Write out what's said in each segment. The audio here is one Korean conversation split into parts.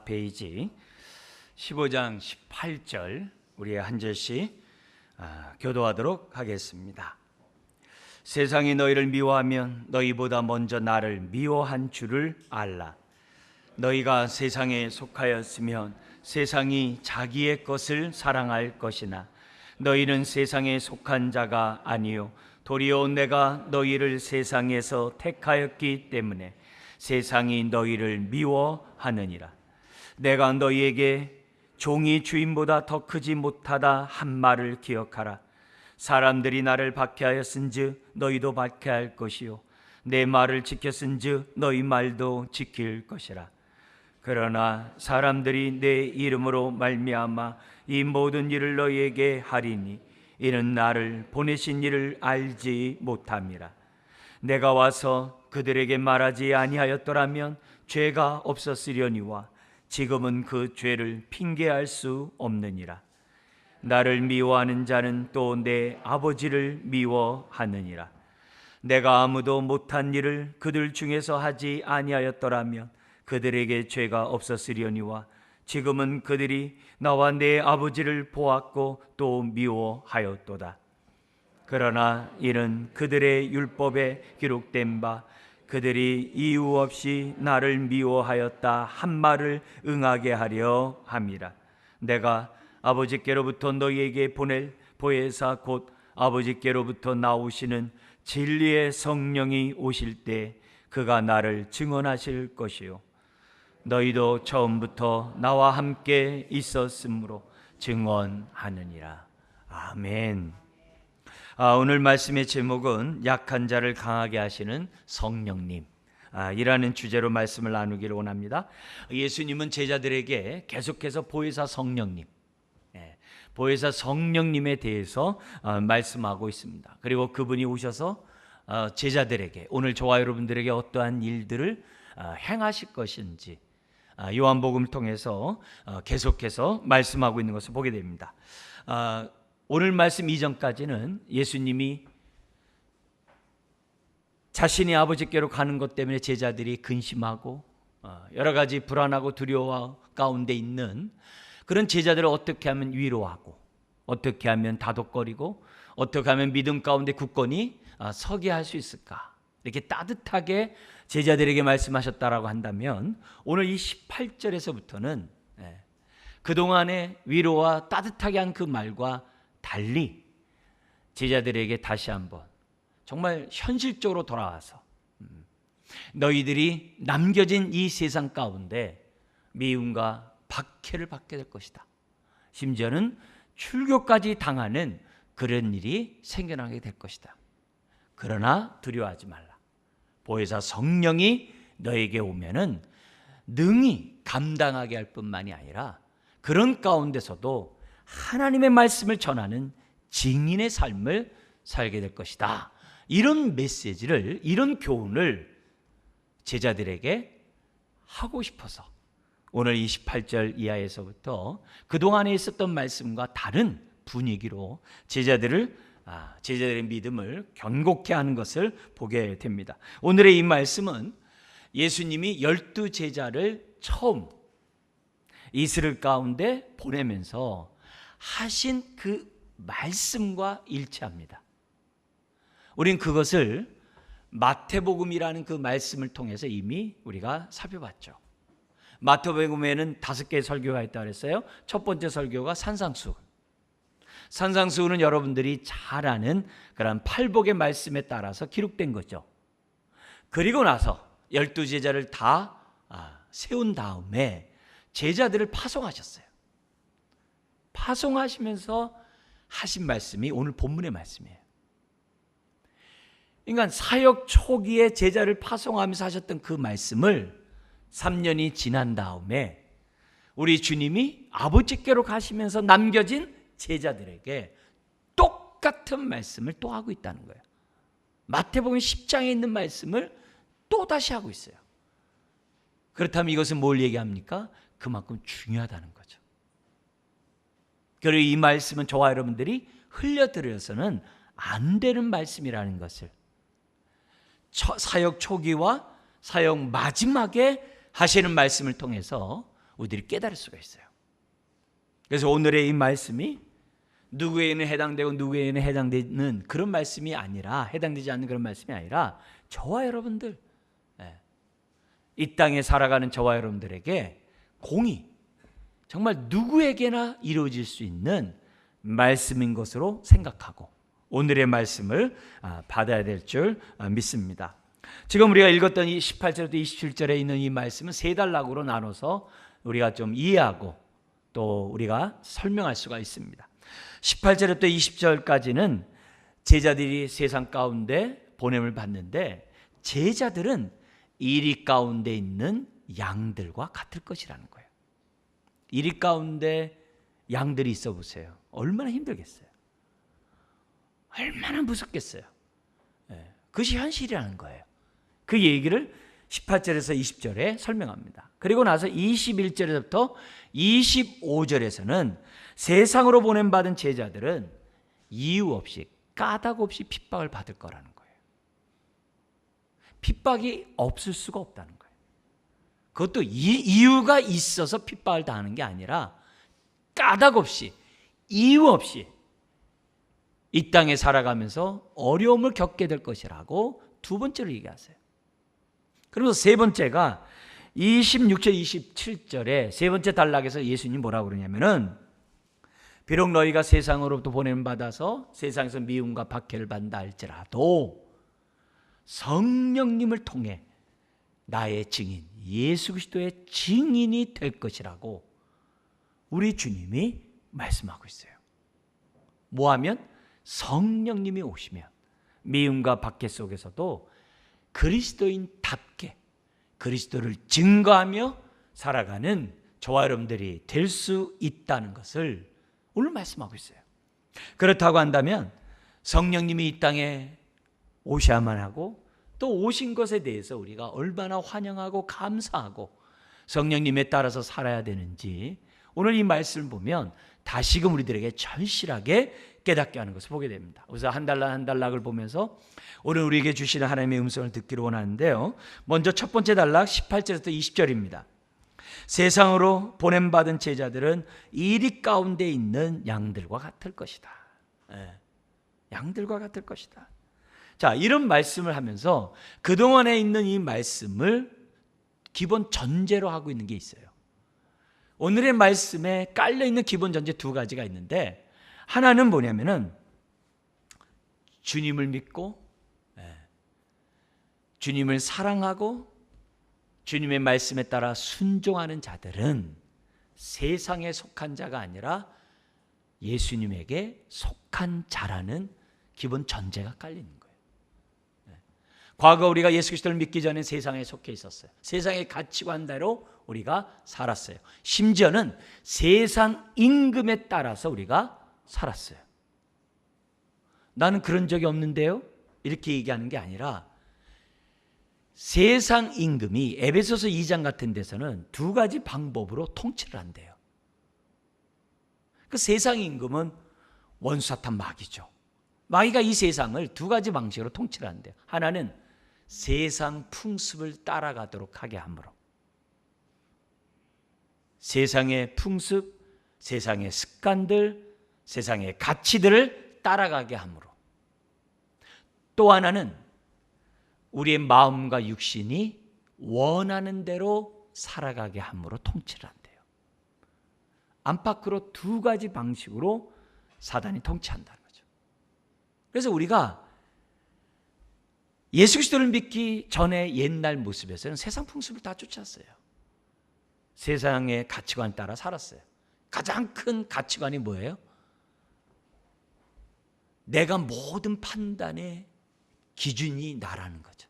14페이지 15장 18절 우리 한 절씩 교도하도록 하겠습니다. 세상이 너희를 미워하면 너희보다 먼저 나를 미워한 줄을 알라. 너희가 세상에 속하였으면 세상이 자기의 것을 사랑할 것이나 너희는 세상에 속한 자가 아니요 도리어 내가 너희를 세상에서 택하였기 때문에 세상이 너희를 미워하느니라. 내가 너희에게 종이 주인보다 더 크지 못하다 한 말을 기억하라. 사람들이 나를 박해하였은즉 너희도 박해할 것이요 내 말을 지켰은즉 너희 말도 지킬 것이라. 그러나 사람들이 내 이름으로 말미암아 이 모든 일을 너희에게 하리니 이는 나를 보내신 이를 알지 못함이라. 내가 와서 그들에게 말하지 아니하였더라면 죄가 없었으려니와 지금은 그 죄를 핑계할 수 없느니라. 나를 미워하는 자는 또 내 아버지를 미워하느니라. 내가 아무도 못한 일을 그들 중에서 하지 아니하였더라면 그들에게 죄가 없었으려니와 지금은 그들이 나와 내 아버지를 보았고 또 미워하였도다. 그러나 이는 그들의 율법에 기록된 바 그들이 이유 없이 나를 미워하였다 한 말을 응하게 하려 함이라. 내가 아버지께로부터 너희에게 보낼 보혜사 곧 아버지께로부터 나오시는 진리의 성령이 오실 때 그가 나를 증언하실 것이요 너희도 처음부터 나와 함께 있었으므로 증언하느니라. 아멘. 오늘 말씀의 제목은 약한 자를 강하게 하시는 성령님 이라는 주제로 말씀을 나누기를 원합니다. 예수님은 제자들에게 계속해서 보혜사 성령님, 보혜사 성령님에 대해서 말씀하고 있습니다. 그리고 그분이 오셔서 제자들에게 오늘 저와 여러분들에게 어떠한 일들을 행하실 것인지 요한복음을 통해서 계속해서 말씀하고 있는 것을 보게 됩니다. 오늘 말씀 이전까지는 예수님이 자신이 아버지께로 가는 것 때문에 제자들이 근심하고 여러 가지 불안하고 두려워 가운데 있는 그런 제자들을 어떻게 하면 위로하고 어떻게 하면 다독거리고 어떻게 하면 믿음 가운데 굳건히 서게 할 수 있을까, 이렇게 따뜻하게 제자들에게 말씀하셨다라고 한다면 오늘 이 18절에서부터는 그동안의 위로와 따뜻하게 한 그 말과 달리 제자들에게 다시 한번 정말 현실적으로 돌아와서 너희들이 남겨진 이 세상 가운데 미움과 박해를 받게 될 것이다. 심지어는 출교까지 당하는 그런 일이 생겨나게 될 것이다. 그러나 두려워하지 말라. 보혜사 성령이 너에게 오면은 능히 감당하게 할 뿐만이 아니라 그런 가운데서도 하나님의 말씀을 전하는 증인의 삶을 살게 될 것이다. 이런 메시지를, 이런 교훈을 제자들에게 하고 싶어서 오늘 28절 이하에서부터 그동안에 있었던 말씀과 다른 분위기로 제자들의 믿음을 견고케 하는 것을 보게 됩니다. 오늘의 이 말씀은 예수님이 12제자를 처음 이스라엘 가운데 보내면서 하신 그 말씀과 일치합니다. 우린 그것을 마태복음이라는 그 말씀을 통해서 이미 우리가 살펴봤죠. 마태복음에는 5개의 설교가 있다고 그랬어요. 첫 번째 설교가 산상수훈. 산상수훈은 여러분들이 잘 아는 그런 팔복의 말씀에 따라서 기록된 거죠. 그리고 나서 12제자를 다 세운 다음에 제자들을 파송하셨어요. 파송하시면서 하신 말씀이 오늘 본문의 말씀이에요. 그러니까 사역 초기에 제자를 파송하면서 하셨던 그 말씀을 3년이 지난 다음에 우리 주님이 아버지께로 가시면서 남겨진 제자들에게 똑같은 말씀을 또 하고 있다는 거예요. 마태복음 10장에 있는 말씀을 또 다시 하고 있어요. 그렇다면 이것은 뭘 얘기합니까? 그만큼 중요하다는 거죠. 그리고 이 말씀은 저와 여러분들이 흘려들여서는 안 되는 말씀이라는 것을 사역 초기와 사역 마지막에 하시는 말씀을 통해서 우리들이 깨달을 수가 있어요. 그래서 오늘의 이 말씀이 누구에게는 해당되고 누구에게는 해당되는 그런 말씀이 아니라, 해당되지 않는 그런 말씀이 아니라 저와 여러분들, 이 땅에 살아가는 저와 여러분들에게 공의, 정말 누구에게나 이루어질 수 있는 말씀인 것으로 생각하고 오늘의 말씀을 받아야 될 줄 믿습니다. 지금 우리가 읽었던 이 18절부터 27절에 있는 이 말씀은 세 단락으로 나눠서 우리가 좀 이해하고 또 우리가 설명할 수가 있습니다. 18절부터 20절까지는 제자들이 세상 가운데 보냄을 받는데, 제자들은 이리 가운데 있는 양들과 같을 것이라는 거예요. 이리 가운데 양들이 있어 보세요. 얼마나 힘들겠어요. 얼마나 무섭겠어요. 그것이 현실이라는 거예요. 그 얘기를 18절에서 20절에 설명합니다. 그리고 나서 21절에서부터 25절에서는 세상으로 보냄받은 제자들은 이유 없이, 까닭 없이 핍박을 받을 거라는 거예요. 핍박이 없을 수가 없다는 거예요. 그것도 이유가 있어서 핍박을 당하는 게 아니라 까닭 없이, 이유 없이 이 땅에 살아가면서 어려움을 겪게 될 것이라고 두 번째로 얘기하세요. 그러면서 세 번째가 26절 27절에 세 번째 단락에서 예수님이 뭐라고 그러냐면은, 비록 너희가 세상으로부터 보냄 받아서 세상에서 미움과 박해를 받는다 할지라도 성령님을 통해 나의 증인, 예수 그리스도의 증인이 될 것이라고 우리 주님이 말씀하고 있어요. 뭐하면? 성령님이 오시면 미움과 박해 속에서도 그리스도인답게 그리스도를 증거하며 살아가는 저와 여러분들이 될 수 있다는 것을 오늘 말씀하고 있어요. 그렇다고 한다면 성령님이 이 땅에 오셔야만 하고, 또 오신 것에 대해서 우리가 얼마나 환영하고 감사하고 성령님에 따라서 살아야 되는지 오늘 이 말씀을 보면 다시금 우리들에게 절실하게 깨닫게 하는 것을 보게 됩니다. 그래서 한 단락 한 단락을 보면서 오늘 우리에게 주시는 하나님의 음성을 듣기로 원하는데요. 먼저 첫 번째 단락 18절부터 20절입니다. 세상으로 보냄받은 제자들은 이리 가운데 있는 양들과 같을 것이다. 양들과 같을 것이다. 자, 이런 말씀을 하면서 그동안에 있는 이 말씀을 기본 전제로 하고 있는 게 있어요. 오늘의 말씀에 깔려있는 기본 전제 두 가지가 있는데, 하나는 뭐냐면은 주님을 믿고 주님을 사랑하고 주님의 말씀에 따라 순종하는 자들은 세상에 속한 자가 아니라 예수님에게 속한 자라는 기본 전제가 깔리는 거예요. 과거 우리가 예수 그리스도를 믿기 전에 세상에 속해 있었어요. 세상의 가치관대로 우리가 살았어요. 심지어는 세상 임금에 따라서 우리가 살았어요. 나는 그런 적이 없는데요? 이렇게 얘기하는 게 아니라, 세상 임금이 에베소서 2장 같은 데서는 두 가지 방법으로 통치를 한대요. 그 세상 임금은 원수 사탄 마귀죠. 마귀가 이 세상을 두 가지 방식으로 통치를 한대요. 하나는 세상 풍습을 따라가도록 하게 함으로, 세상의 풍습, 세상의 습관들, 세상의 가치들을 따라가게 함으로, 또 하나는 우리의 마음과 육신이 원하는 대로 살아가게 함으로 통치를 한대요. 안팎으로 두 가지 방식으로 사단이 통치한다는 거죠. 그래서 우리가 예수 그리스도를 믿기 전에 옛날 모습에서는 세상 풍습을 다 쫓았어요. 세상의 가치관 따라 살았어요. 가장 큰 가치관이 뭐예요? 내가 모든 판단의 기준이 나라는 거죠.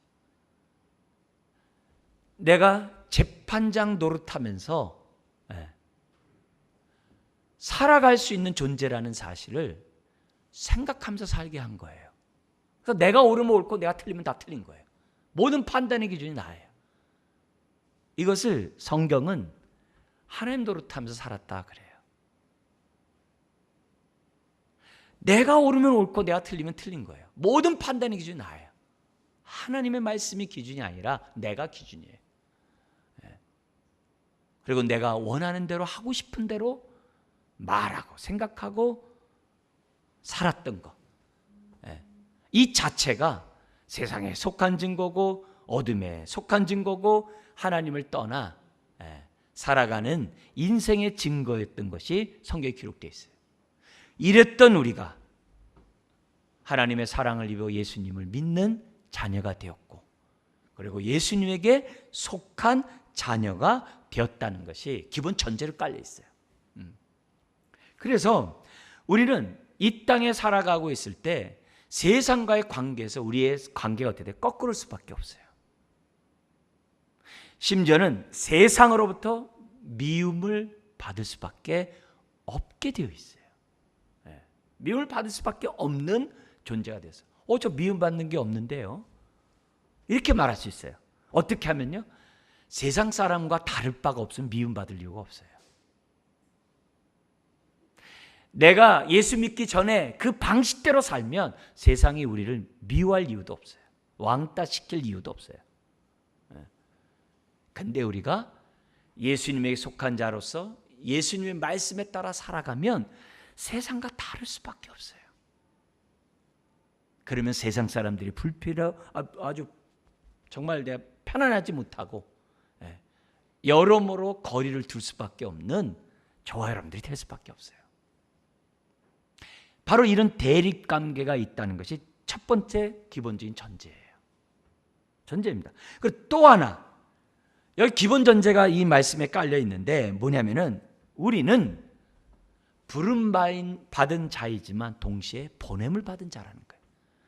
내가 재판장 노릇하면서 살아갈 수 있는 존재라는 사실을 생각하면서 살게 한 거예요. 그래서 내가 옳으면 옳고 내가 틀리면 다 틀린 거예요. 모든 판단의 기준이 나예요. 이것을 성경은 하나님 노릇하면서 살았다 그래요. 내가 옳으면 옳고 내가 틀리면 틀린 거예요. 모든 판단의 기준이 나예요. 하나님의 말씀이 기준이 아니라 내가 기준이에요. 그리고 내가 원하는 대로 하고 싶은 대로 말하고 생각하고 살았던 것, 이 자체가 세상에 속한 증거고 어둠에 속한 증거고 하나님을 떠나 살아가는 인생의 증거였던 것이 성경에 기록되어 있어요. 이랬던 우리가 하나님의 사랑을 입어 예수님을 믿는 자녀가 되었고, 그리고 예수님에게 속한 자녀가 되었다는 것이 기본 전제로 깔려 있어요. 그래서 우리는 이 땅에 살아가고 있을 때 세상과의 관계에서 우리의 관계가 어떻게 돼? 거꾸를 수밖에 없어요. 심지어는 세상으로부터 미움을 받을 수밖에 없게 되어 있어요. 미움을 받을 수밖에 없는 존재가 돼서 저 미움 받는 게 없는데요, 이렇게 말할 수 있어요. 어떻게 하면요, 세상 사람과 다를 바가 없으면 미움 받을 이유가 없어요. 내가 예수 믿기 전에 그 방식대로 살면 세상이 우리를 미워할 이유도 없어요. 왕따 시킬 이유도 없어요. 근데 우리가 예수님에게 속한 자로서 예수님의 말씀에 따라 살아가면 세상과 다를 수밖에 없어요. 그러면 세상 사람들이 아주 정말 내가 편안하지 못하고 여러모로 거리를 둘 수밖에 없는 저와 여러분들이 될 수밖에 없어요. 바로 이런 대립관계가 있다는 것이 첫 번째 기본적인 전제예요. 전제입니다. 그리고 또 하나, 여기 기본 전제가 이 말씀에 깔려 있는데 뭐냐면은 우리는 부름받은 자이지만 동시에 보냄을 받은 자라는 거예요.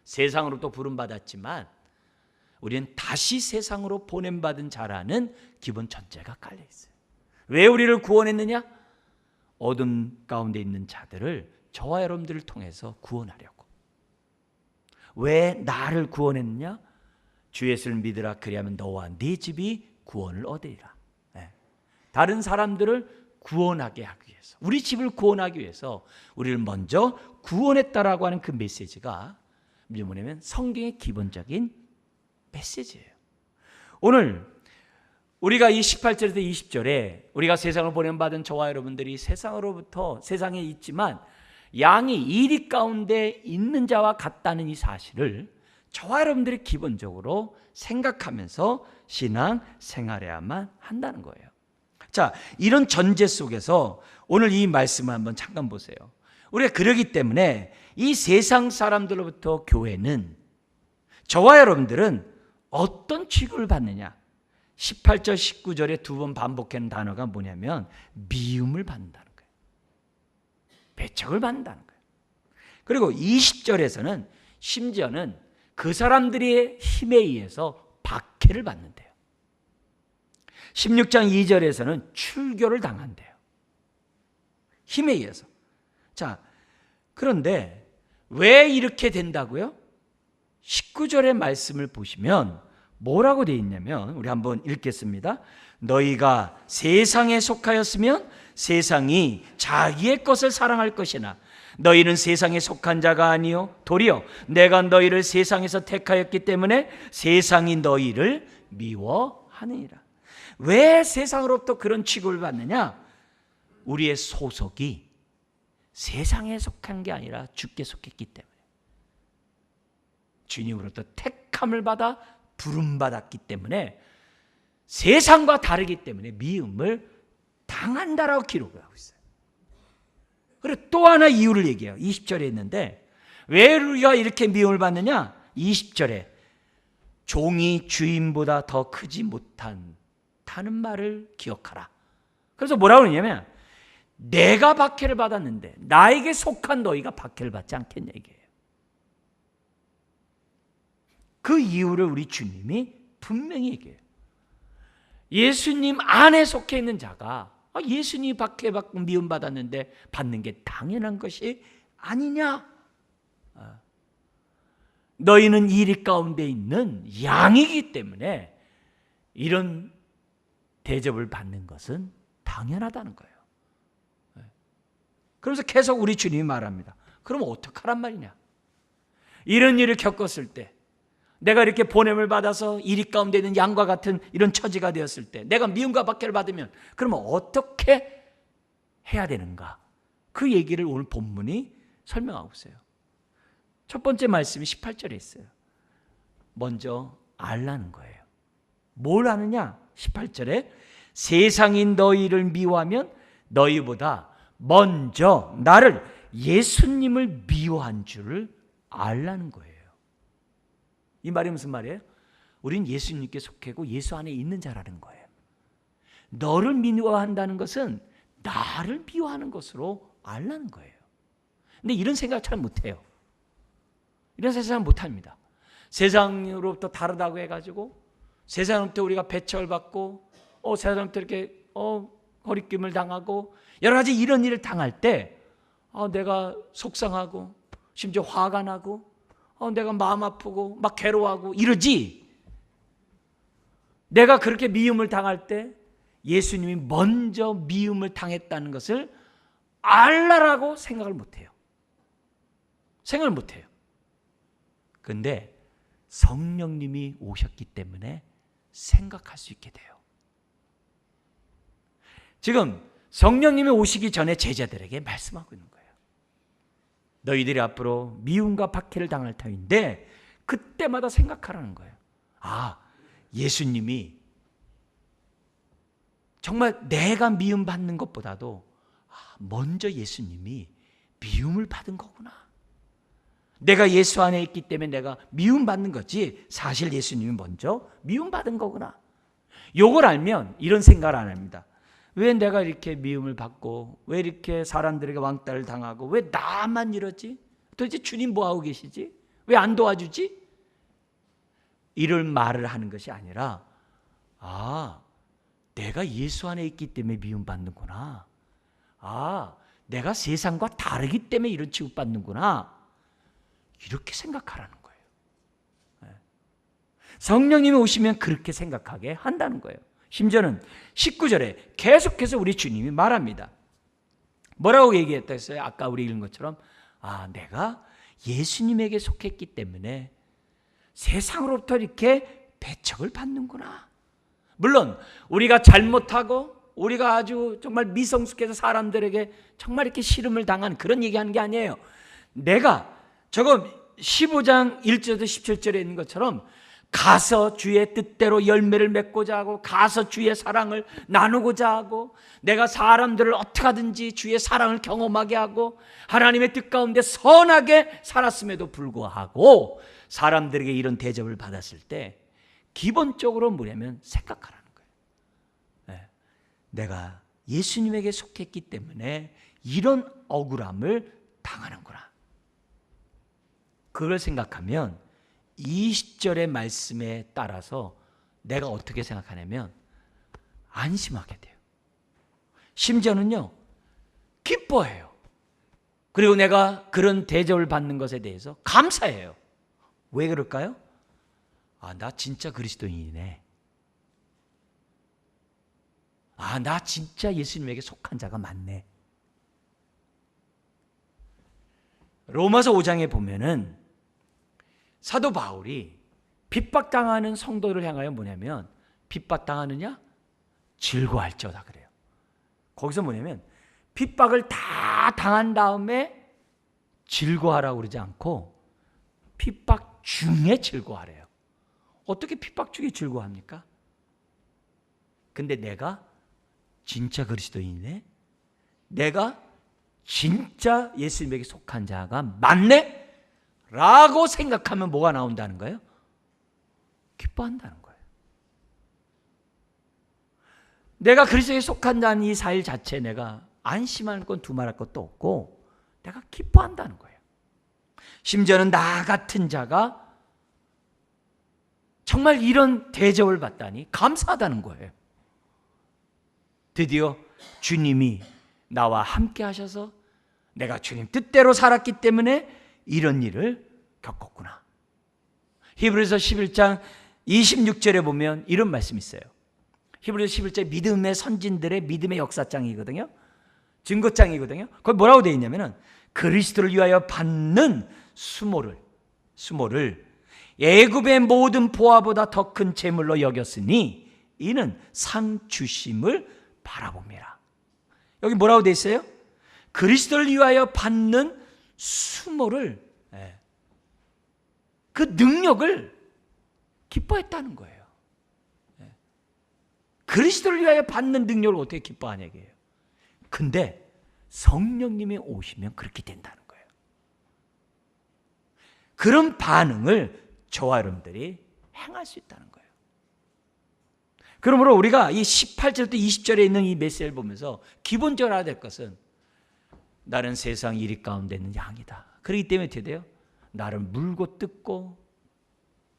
세상으로부터 부름받았지만 우리는 다시 세상으로 보냄받은 자라는 기본 전제가 깔려 있어요. 왜 우리를 구원했느냐? 어둠 가운데 있는 자들을, 저와 여러분들을 통해서 구원하려고. 왜 나를 구원했느냐? 주 예수를 믿으라, 그리하면 너와 네 집이 구원을 얻으리라. 다른 사람들을 구원하게 하기 위해서, 우리 집을 구원하기 위해서 우리를 먼저 구원했다라고 하는 그 메시지가 뭐냐면 성경의 기본적인 메시지예요. 오늘 우리가 이 18절에서 20절에 우리가 세상을 보냄받은 저와 여러분들이 세상으로부터, 세상에 있지만 양이 이리 가운데 있는 자와 같다는 이 사실을 저와 여러분들이 기본적으로 생각하면서 신앙 생활해야만 한다는 거예요. 자, 이런 전제 속에서 오늘 이 말씀을 한번 잠깐 보세요. 우리가 그러기 때문에 이 세상 사람들로부터 교회는, 저와 여러분들은 어떤 취급을 받느냐? 18절 19절에 두 번 반복하는 단어가 뭐냐면 미움을 받는다는 거예요. 배척을 받는다는 거예요. 그리고 20절에서는 심지어는 그 사람들의 힘에 의해서 박해를 받는데요. 16장 2절에서는 출교를 당한대요. 힘에 의해서. 자, 그런데 왜 이렇게 된다고요? 19절의 말씀을 보시면 뭐라고 되어 있냐면, 우리 한번 읽겠습니다. 너희가 세상에 속하였으면 세상이 자기의 것을 사랑할 것이나 너희는 세상에 속한 자가 아니요 도리어 내가 너희를 세상에서 택하였기 때문에 세상이 너희를 미워하느니라. 왜 세상으로부터 그런 취급을 받느냐? 우리의 소속이 세상에 속한 게 아니라 주께 속했기 때문에, 주님으로부터 택함을 받아 부름받았기 때문에, 세상과 다르기 때문에 미움을 당한다라고 기록을 하고 있어요. 그리고 또 하나 이유를 얘기해요. 20절에 있는데 왜 우리가 이렇게 미움을 받느냐? 20절에 종이 주인보다 더 크지 못한다는 말을 기억하라. 그래서 뭐라고 그러냐면 내가 박해를 받았는데 나에게 속한 너희가 박해를 받지 않겠냐 이게요. 그 이유를 우리 주님이 분명히 얘기해요. 예수님 안에 속해 있는 자가 예수님이 박해받고 미움받았는데 받는 게 당연한 것이 아니냐? 너희는 이리 가운데 있는 양이기 때문에 이런 대접을 받는 것은 당연하다는 거예요. 그래서 계속 우리 주님이 말합니다. 그럼 어떡하란 말이냐? 이런 일을 겪었을 때 내가 이렇게 보냄을 받아서 이리 가운데 있는 양과 같은 이런 처지가 되었을 때 내가 미움과 박해를 받으면 그러면 어떻게 해야 되는가? 그 얘기를 오늘 본문이 설명하고 있어요. 첫 번째 말씀이 18절에 있어요. 먼저 알라는 거예요. 뭘 아느냐? 18절에 세상이 너희를 미워하면 너희보다 먼저 나를 예수님을 미워한 줄을 알라는 거예요. 이 말이 무슨 말이에요? 우린 예수님께 속하고 예수 안에 있는 자라는 거예요. 너를 미워한다는 것은 나를 미워하는 것으로 알라는 거예요. 근데 이런 생각 잘 못해요. 이런 생각 못합니다. 세상으로부터 다르다고 해가지고 세상으로부터 우리가 배척을 받고 세상으로부터 이렇게 거리낌을 당하고 여러 가지 이런 일을 당할 때 내가 속상하고 심지어 화가 나고 내가 마음 아프고 막 괴로워하고 이러지. 내가 그렇게 미움을 당할 때 예수님이 먼저 미움을 당했다는 것을 알라라고 생각을 못해요. 생각을 못해요. 근데 성령님이 오셨기 때문에 생각할 수 있게 돼요. 지금 성령님이 오시기 전에 제자들에게 말씀하고 있는 거예요. 너희들이 앞으로 미움과 박해를 당할 터인데 그때마다 생각하라는 거예요. 예수님이 정말 내가 미움받는 것보다도 먼저 예수님이 미움을 받은 거구나. 내가 예수 안에 있기 때문에 내가 미움받는 거지 사실 예수님이 먼저 미움받은 거구나. 요걸 알면 이런 생각을 안 합니다. 왜 내가 이렇게 미움을 받고 왜 이렇게 사람들에게 왕따를 당하고 왜 나만 이러지? 도대체 주님 뭐하고 계시지? 왜 안 도와주지? 이런 말을 하는 것이 아니라 내가 예수 안에 있기 때문에 미움받는구나. 내가 세상과 다르기 때문에 이런 취급받는구나. 이렇게 생각하라는 거예요. 성령님이 오시면 그렇게 생각하게 한다는 거예요. 심지어는 19절에 계속해서 우리 주님이 말합니다. 뭐라고 얘기했다 했어요? 아까 우리 읽은 것처럼 내가 예수님에게 속했기 때문에 세상으로부터 이렇게 배척을 받는구나. 물론 우리가 잘못하고 우리가 아주 정말 미성숙해서 사람들에게 정말 이렇게 시름을 당한 그런 얘기하는 게 아니에요. 내가 저거 15장 1절에서 17절에 있는 것처럼 가서 주의 뜻대로 열매를 맺고자 하고 가서 주의 사랑을 나누고자 하고 내가 사람들을 어떻게 하든지 주의 사랑을 경험하게 하고 하나님의 뜻 가운데 선하게 살았음에도 불구하고 사람들에게 이런 대접을 받았을 때 기본적으로 뭐냐면 생각하라는 거예요. 내가 예수님에게 속했기 때문에 이런 억울함을 당하는구나. 그걸 생각하면 20절의 말씀에 따라서 내가 어떻게 생각하냐면 안심하게 돼요. 심지어는요 기뻐해요. 그리고 내가 그런 대접을 받는 것에 대해서 감사해요. 왜 그럴까요? 나 진짜 그리스도인이네. 나 진짜 예수님에게 속한 자가 맞네. 로마서 5장에 보면은 사도 바울이 핍박당하는 성도를 향하여 뭐냐면 핍박당하느냐? 즐거워할지어다 그래요. 거기서 뭐냐면 핍박을 다 당한 다음에 즐거워하라고 그러지 않고 핍박 중에 즐거워하래요. 어떻게 핍박 중에 즐거워합니까? 근데 내가 진짜 그리스도인이네? 내가 진짜 예수님에게 속한 자가 맞네? 라고 생각하면 뭐가 나온다는 거예요? 기뻐한다는 거예요. 내가 그리스도에 속한다는 이 사실 자체에 내가 안심할 건 두말할 것도 없고 내가 기뻐한다는 거예요. 심지어는 나 같은 자가 정말 이런 대접을 받다니 감사하다는 거예요. 드디어 주님이 나와 함께 하셔서 내가 주님 뜻대로 살았기 때문에 이런 일을 겪었구나. 히브리서 11장 26절에 보면 이런 말씀이 있어요. 히브리서 11장 믿음의 선진들의 믿음의 역사장이거든요. 증거장이거든요. 거기 뭐라고 되어 있냐면은 그리스도를 위하여 받는 수모를 애굽의 모든 보화보다 더 큰 재물로 여겼으니 이는 상 주심을 바라봅니다. 여기 뭐라고 돼 있어요? 그리스도를 위하여 받는 수모를, 그 능력을 기뻐했다는 거예요. 그리스도를 위하여 받는 능력을 어떻게 기뻐하냐 이게요. 근데 성령님이 오시면 그렇게 된다는 거예요. 그런 반응을 저와 여러분들이 행할 수 있다는 거예요. 그러므로 우리가 이 18절부터 20절에 있는 이 메시지를 보면서 기본적으로 알아야 될 것은 나는 세상 이리 가운데 있는 양이다. 그렇기 때문에 어떻게 돼요? 나를 물고 뜯고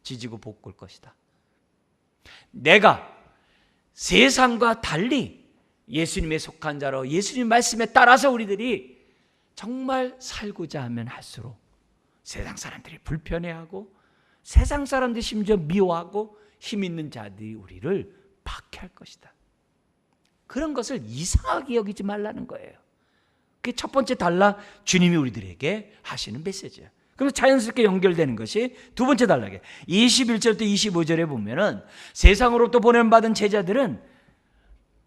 지지고 볶을 것이다. 내가 세상과 달리 예수님에 속한 자로 예수님 말씀에 따라서 우리들이 정말 살고자 하면 할수록 세상 사람들이 불편해하고 세상 사람들이 심지어 미워하고 힘 있는 자들이 우리를 박해할 것이다. 그런 것을 이상하게 여기지 말라는 거예요. 그게 첫 번째 단락, 주님이 우리들에게 하시는 메시지예요. 그래서 자연스럽게 연결되는 것이 두 번째 단락에 21절부터 25절에 보면은 세상으로부터 보냄받은 제자들은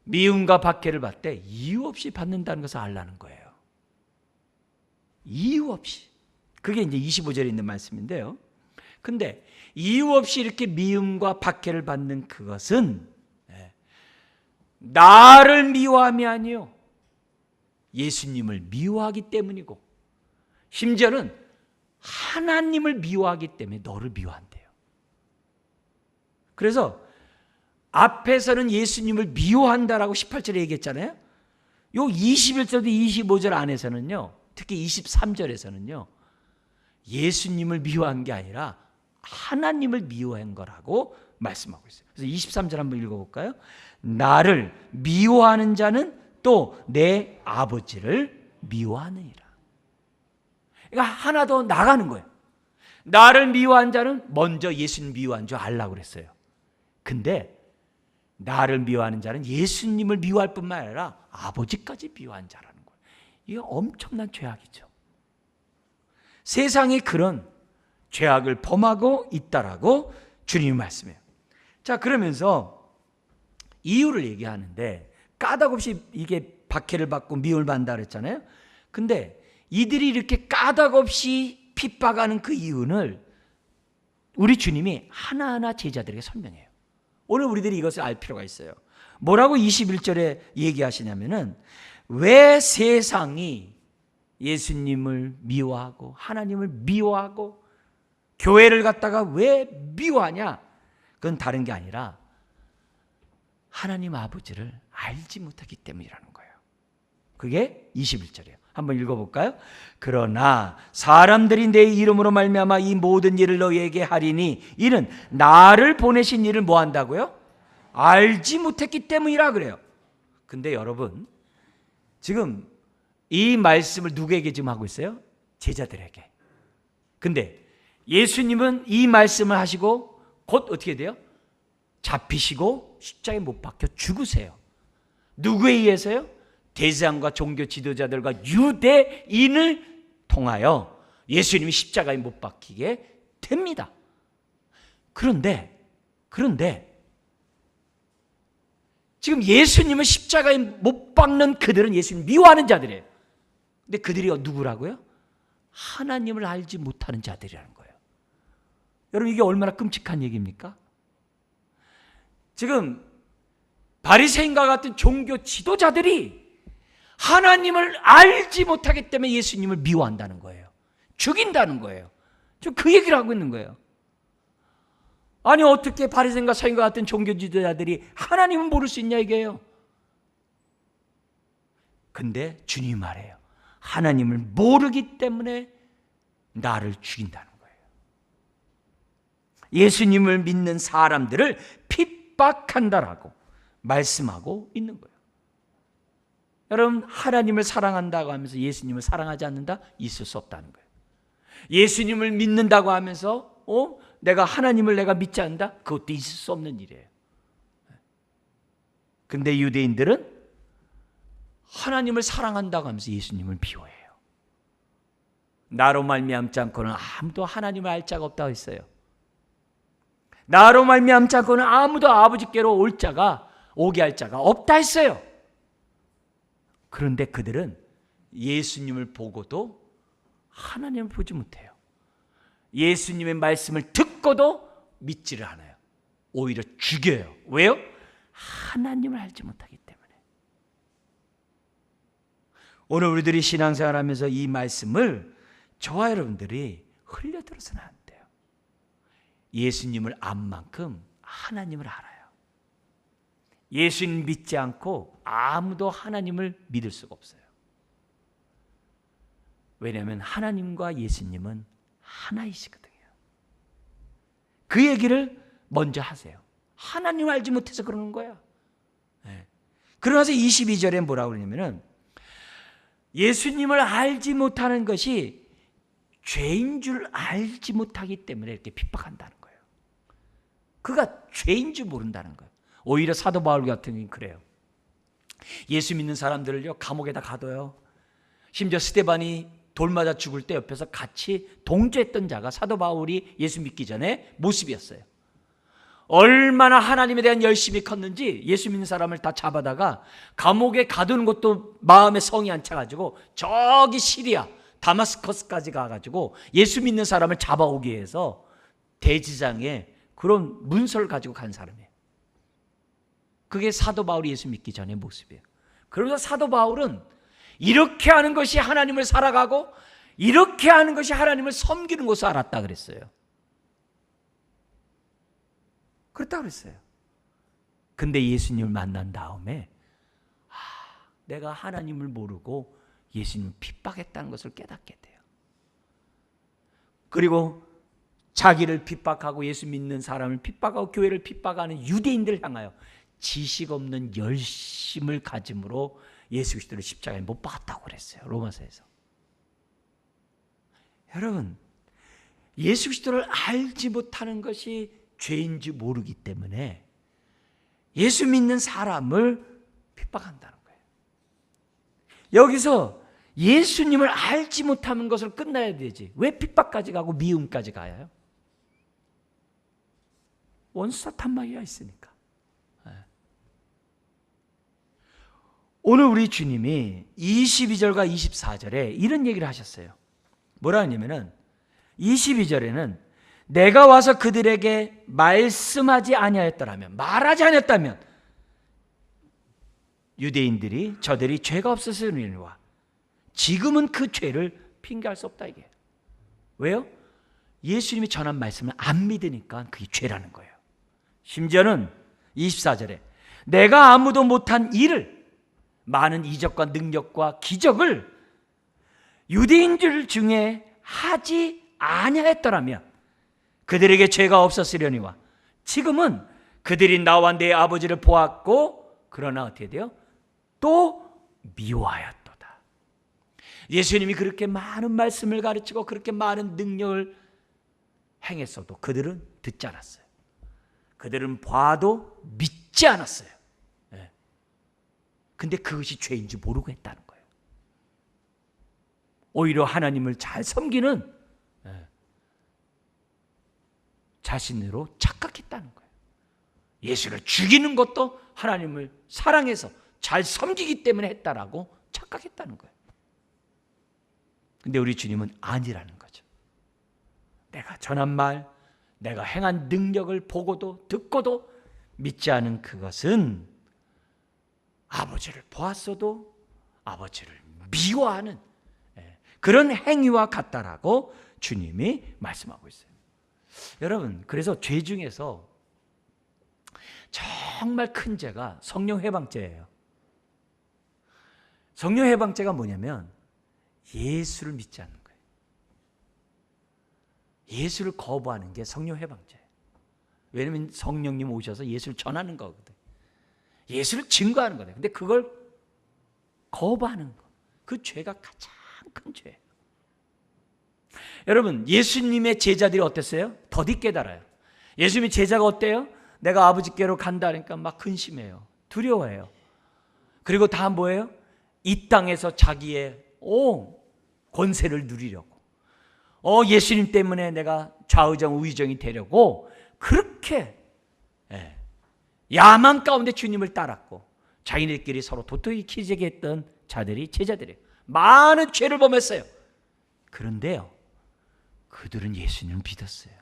미움과 박해를 받을 때 이유 없이 받는다는 것을 알라는 거예요. 이유 없이. 그게 이제 25절에 있는 말씀인데요. 근데 이유 없이 이렇게 미움과 박해를 받는 그것은 나를 미워함이 아니요 예수님을 미워하기 때문이고, 심지어는 하나님을 미워하기 때문에 너를 미워한대요. 그래서 앞에서는 예수님을 미워한다라고 18절에 얘기했잖아요. 요 21절도 25절 안에서는요, 특히 23절에서는요, 예수님을 미워한 게 아니라 하나님을 미워한 거라고 말씀하고 있어요. 그래서 23절 한번 읽어볼까요? 나를 미워하는 자는 또 내 아버지를 미워하느니라. 그러니까 하나 더 나가는 거예요. 나를 미워한 자는 먼저 예수님 미워한 줄 알라고 그랬어요. 근데 나를 미워하는 자는 예수님을 미워할 뿐만 아니라 아버지까지 미워한 자라는 거예요. 이게 엄청난 죄악이죠. 세상이 그런 죄악을 범하고 있다라고 주님이 말씀해요. 자, 그러면서 이유를 얘기하는데 까닭없이 이게 박해를 받고 미움을 받는다 그랬잖아요. 근데 이들이 이렇게 까닭없이 핍박하는 그 이유를 우리 주님이 하나하나 제자들에게 설명해요. 오늘 우리들이 이것을 알 필요가 있어요. 뭐라고 21절에 얘기하시냐면은 왜 세상이 예수님을 미워하고 하나님을 미워하고 교회를 갖다가 왜 미워하냐? 그건 다른 게 아니라 하나님 아버지를 알지 못하기 때문이라는 거예요. 그게 21절이에요. 한번 읽어볼까요? 그러나 사람들이 내 이름으로 말미암아 이 모든 일을 너희에게 하리니 이는 나를 보내신 이를 뭐 한다고요? 알지 못했기 때문이라 그래요. 근데 여러분, 지금 이 말씀을 누구에게 지금 하고 있어요? 제자들에게. 근데 예수님은 이 말씀을 하시고 곧 어떻게 돼요? 잡히시고 십자가에 못 박혀 죽으세요. 누구에 의해서요? 대제사장과 종교 지도자들과 유대인을 통하여 예수님이 십자가에 못 박히게 됩니다. 그런데 지금 예수님을 십자가에 못 박는 그들은 예수님 미워하는 자들이에요. 근데 그들이 누구라고요? 하나님을 알지 못하는 자들이라는 거예요. 여러분, 이게 얼마나 끔찍한 얘기입니까? 지금 바리새인과 같은 종교 지도자들이 하나님을 알지 못하기 때문에 예수님을 미워한다는 거예요. 죽인다는 거예요. 지금 그 얘기를 하고 있는 거예요. 아니, 어떻게 바리새인과 서인과 같은 종교 지도자들이 하나님을 모를 수 있냐 이게요. 근데 주님이 말해요. 하나님을 모르기 때문에 나를 죽인다는 거예요. 예수님을 믿는 사람들을 핍박한다라고 말씀하고 있는 거예요. 여러분, 하나님을 사랑한다고 하면서 예수님을 사랑하지 않는다? 있을 수 없다는 거예요. 예수님을 믿는다고 하면서 내가 하나님을 내가 믿지 않는다? 그것도 있을 수 없는 일이에요. 근데 유대인들은 하나님을 사랑한다고 하면서 예수님을 미워해요. 나로 말미암지 않고는 아무도 하나님을 알 자가 없다고 했어요. 나로 말미암지 않고는 아무도 아버지께로 오게 할 자가 없다 했어요. 그런데 그들은 예수님을 보고도 하나님을 보지 못해요. 예수님의 말씀을 듣고도 믿지를 않아요. 오히려 죽여요. 왜요? 하나님을 알지 못하기 때문에. 오늘 우리들이 신앙생활하면서 이 말씀을 저와 여러분들이 흘려들어서는 안 돼요. 예수님을 안 만큼 하나님을 알아요. 예수님 믿지 않고 아무도 하나님을 믿을 수가 없어요. 왜냐하면 하나님과 예수님은 하나이시거든요. 그 얘기를 먼저 하세요. 하나님을 알지 못해서 그러는 거야. 네. 그러나서 22절에 뭐라고 그러냐면은 예수님을 알지 못하는 것이 죄인 줄 알지 못하기 때문에 이렇게 핍박한다는 거예요. 그가 죄인 줄 모른다는 거예요. 오히려 사도 바울 같은 경우는 그래요. 예수 믿는 사람들을요 감옥에다 가둬요. 심지어 스데반이 돌 맞아 죽을 때 옆에서 같이 동조했던 자가 사도 바울이 예수 믿기 전에 모습이었어요. 얼마나 하나님에 대한 열심이 컸는지 예수 믿는 사람을 다 잡아다가 감옥에 가두는 것도 마음에 성이 안 차가지고 저기 시리아 다마스커스까지 가가지고 예수 믿는 사람을 잡아오기 위해서 대지장에 그런 문서를 가지고 간 사람이에요. 그게 사도 바울이 예수 믿기 전의 모습이에요. 그러면서 사도 바울은 이렇게 하는 것이 하나님을 살아가고 이렇게 하는 것이 하나님을 섬기는 것을 알았다 그랬어요. 그렇다 그랬어요. 근데 예수님을 만난 다음에 내가 하나님을 모르고 예수님을 핍박했다는 것을 깨닫게 돼요. 그리고 자기를 핍박하고 예수 믿는 사람을 핍박하고 교회를 핍박하는 유대인들을 향하여 지식 없는 열심을 가짐으로 예수 그리스도를 십자가에 못 박았다고 그랬어요. 로마서에서. 여러분, 예수 그리스도를 알지 못하는 것이 죄인지 모르기 때문에 예수 믿는 사람을 핍박한다는 거예요. 여기서 예수님을 알지 못하는 것을 끝나야 되지. 왜 핍박까지 가고 미움까지 가요? 원수 사탄마귀가 있으니까. 오늘 우리 주님이 22절과 24절에 이런 얘기를 하셨어요. 뭐라 하냐면은 22절에는 내가 와서 그들에게 말씀하지 아니하였더라면, 말하지 아니했다면 유대인들이 저들이 죄가 없었으리니와 지금은 그 죄를 핑계할 수 없다 이게. 왜요? 예수님이 전한 말씀을 안 믿으니까 그게 죄라는 거예요. 심지어는 24절에 내가 아무도 못한 일을, 많은 이적과 능력과 기적을 유대인들 중에 하지 아니하였더라면 그들에게 죄가 없었으려니와 지금은 그들이 나와 내 아버지를 보았고 그러나 어떻게 돼요? 또 미워하였도다. 예수님이 그렇게 많은 말씀을 가르치고 그렇게 많은 능력을 행했어도 그들은 듣지 않았어요. 그들은 봐도 믿지 않았어요. 근데 그것이 죄인지 모르고 했다는 거예요. 오히려 하나님을 잘 섬기는 자신으로 착각했다는 거예요. 예수를 죽이는 것도 하나님을 사랑해서 잘 섬기기 때문에 했다라고 착각했다는 거예요. 근데 우리 주님은 아니라는 거죠. 내가 전한 말, 내가 행한 능력을 보고도 듣고도 믿지 않은 그것은 아버지를 보았어도 아버지를 미워하는 그런 행위와 같다라고 주님이 말씀하고 있어요. 여러분, 그래서 죄 중에서 정말 큰 죄가 성령 회방죄예요. 성령 회방죄가 뭐냐면 예수를 믿지 않는 거예요. 예수를 거부하는 게 성령 회방죄예요. 왜냐하면 성령님 오셔서 예수를 전하는 거거든요. 예수를 증거하는 거예요. 근데 그걸 거부하는 거, 그 죄가 가장 큰 죄예요. 여러분, 예수님의 제자들이 어땠어요? 더디 깨달아요. 예수님의 제자가 어때요? 내가 아버지께로 간다니까 막 근심해요. 두려워해요. 그리고 다 뭐예요? 이 땅에서 자기의 권세를 누리려고, 예수님 때문에 내가 좌의정 우의정이 되려고 그렇게 야망 가운데 주님을 따랐고 자기네끼리 서로 도토리 키재기 했던 자들이 제자들이에요. 많은 죄를 범했어요. 그런데요, 그들은 예수님을 믿었어요.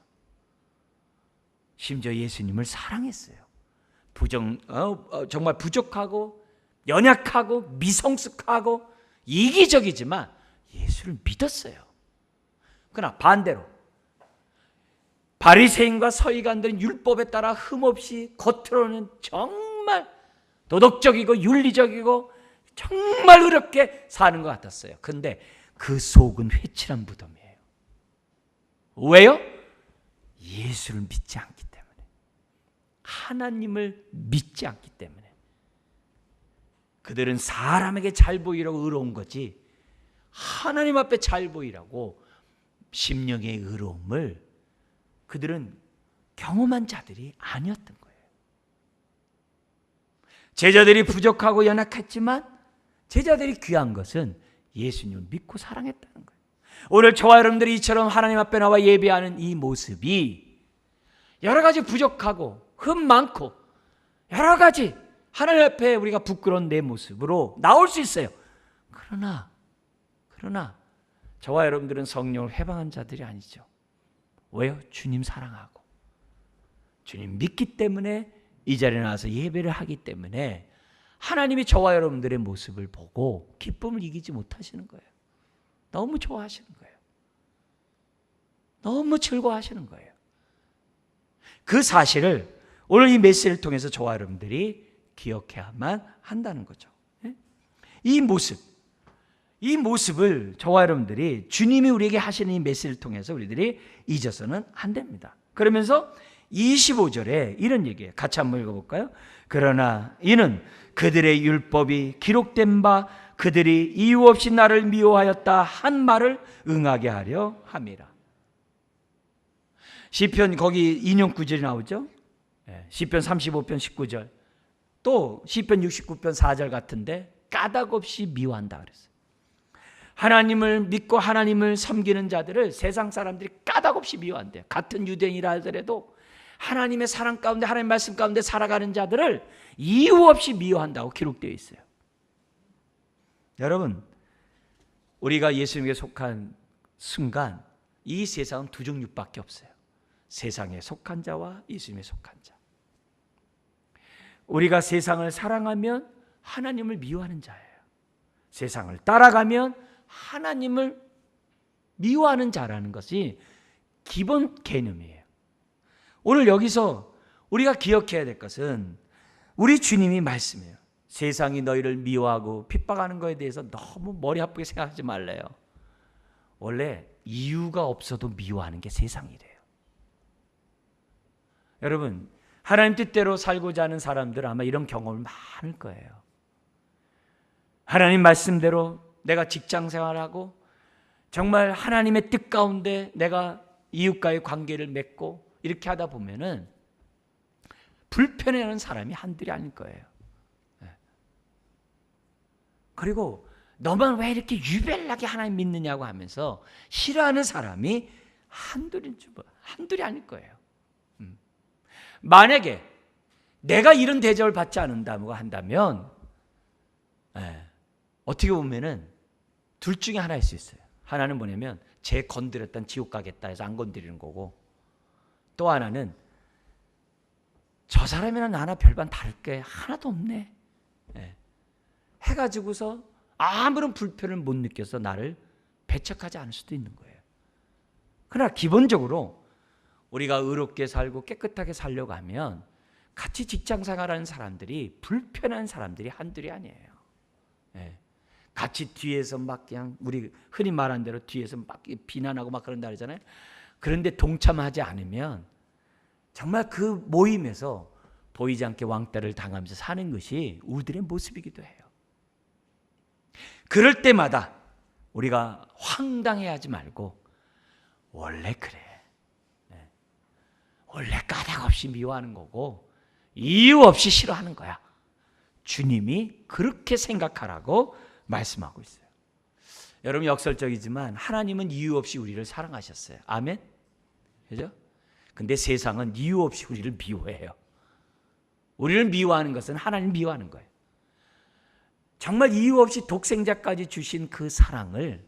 심지어 예수님을 사랑했어요. 정말 부족하고 연약하고 미성숙하고 이기적이지만 예수를 믿었어요. 그러나 반대로 바리새인과 서기관들은 율법에 따라 흠없이 겉으로는 정말 도덕적이고 윤리적이고 정말 의롭게 사는 것 같았어요. 그런데 그 속은 회칠한 무덤이에요. 왜요? 예수를 믿지 않기 때문에, 하나님을 믿지 않기 때문에. 그들은 사람에게 잘 보이라고 의로운 거지 하나님 앞에 잘 보이라고 심령의 의로움을 그들은 경험한 자들이 아니었던 거예요. 제자들이 부족하고 연약했지만 제자들이 귀한 것은 예수님을 믿고 사랑했다는 거예요. 오늘 저와 여러분들이 이처럼 하나님 앞에 나와 예배하는 이 모습이 여러 가지 부족하고 흠 많고 여러 가지 하나님 앞에 우리가 부끄러운 내 모습으로 나올 수 있어요. 그러나 저와 여러분들은 성령을 회방한 자들이 아니죠. 왜요? 주님 사랑하고 주님 믿기 때문에 이 자리에 나와서 예배를 하기 때문에 하나님이 저와 여러분들의 모습을 보고 기쁨을 이기지 못하시는 거예요. 너무 좋아하시는 거예요. 너무 즐거워하시는 거예요. 그 사실을 오늘 이 메시지를 통해서 저와 여러분들이 기억해야만 한다는 거죠. 이 모습을 저와 여러분들이 주님이 우리에게 하시는 이 메시지를 통해서 우리들이 잊어서는 안 됩니다. 그러면서 25절에 이런 얘기예요. 같이 한번 읽어볼까요? 그러나 이는 그들의 율법이 기록된 바 그들이 이유 없이 나를 미워하였다 한 말을 응하게 하려 함이라. 시편 거기 인용 구절이 나오죠. 시편 35편 19절, 또 시편 69편 4절 같은데 까닭 없이 미워한다 그랬어요. 하나님을 믿고 하나님을 섬기는 자들을 세상 사람들이 까닭 없이 미워한대요. 같은 유대인이라 하더라도 하나님의 사랑 가운데 하나님의 말씀 가운데 살아가는 자들을 이유 없이 미워한다고 기록되어 있어요. 여러분, 우리가 예수님께 속한 순간 이 세상은 두 종류밖에 없어요. 세상에 속한 자와 예수님에 속한 자. 우리가 세상을 사랑하면 하나님을 미워하는 자예요. 세상을 따라가면 하나님을 미워하는 자라는 것이 기본 개념이에요. 오늘 여기서 우리가 기억해야 될 것은 우리 주님이 말씀해요. 세상이 너희를 미워하고 핍박하는 것에 대해서 너무 머리 아프게 생각하지 말래요. 원래 이유가 없어도 미워하는 게 세상이래요. 여러분, 하나님 뜻대로 살고자 하는 사람들 아마 이런 경험을 많을 거예요. 하나님 말씀대로 내가 직장 생활하고 정말 하나님의 뜻 가운데 내가 이웃과의 관계를 맺고 이렇게 하다 보면은 불편해하는 사람이 한둘이 아닐 거예요. 그리고 너만 왜 이렇게 유별나게 하나님 믿느냐고 하면서 싫어하는 사람이 한둘이 아닐 거예요. 만약에 내가 이런 대접을 받지 않는다고 한다면 어떻게 보면은 둘 중에 하나일 수 있어요. 하나는 뭐냐면 쟤 건드렸단 지옥 가겠다 해서 안 건드리는 거고, 또 하나는 저 사람이랑 나나 별반 다를 게 하나도 없네 해가지고서 아무런 불편을 못 느껴서 나를 배척하지 않을 수도 있는 거예요. 그러나 기본적으로 우리가 의롭게 살고 깨끗하게 살려고 하면 같이 직장 생활하는 사람들이 불편한 사람들이 한둘이 아니에요. 같이 뒤에서 막 그냥 우리 흔히 말하는 대로 뒤에서 막 비난하고 막 그런다 그러잖아요. 그런데 동참하지 않으면 정말 그 모임에서 보이지 않게 왕따를 당하면서 사는 것이 우리들의 모습이기도 해요. 그럴 때마다 우리가 황당해하지 말고 원래 그래. 원래 까닭 없이 미워하는 거고 이유 없이 싫어하는 거야. 주님이 그렇게 생각하라고 말씀하고 있어요. 여러분, 역설적이지만 하나님은 이유 없이 우리를 사랑하셨어요. 아멘? 그죠? 근데 세상은 이유 없이 우리를 미워해요. 우리를 미워하는 것은 하나님 미워하는 거예요. 정말 이유 없이 독생자까지 주신 그 사랑을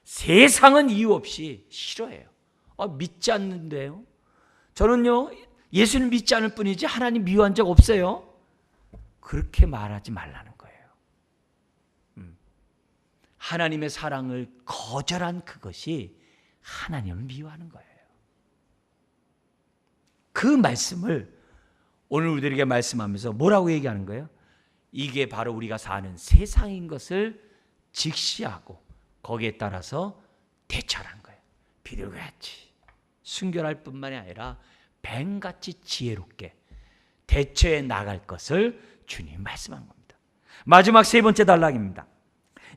세상은 이유 없이 싫어해요. 믿지 않는데요. 저는요, 예수를 믿지 않을 뿐이지 하나님 미워한 적 없어요. 그렇게 말하지 말라는 거예요. 하나님의 사랑을 거절한 그것이 하나님을 미워하는 거예요. 그 말씀을 오늘 우리들에게 말씀하면서 뭐라고 얘기하는 거예요? 이게 바로 우리가 사는 세상인 것을 직시하고 거기에 따라서 대처하는 거예요. 비둘기같이 순결할 뿐만이 아니라 뱀같이 지혜롭게 대처해 나갈 것을 주님 말씀한 겁니다. 마지막 세 번째 단락입니다.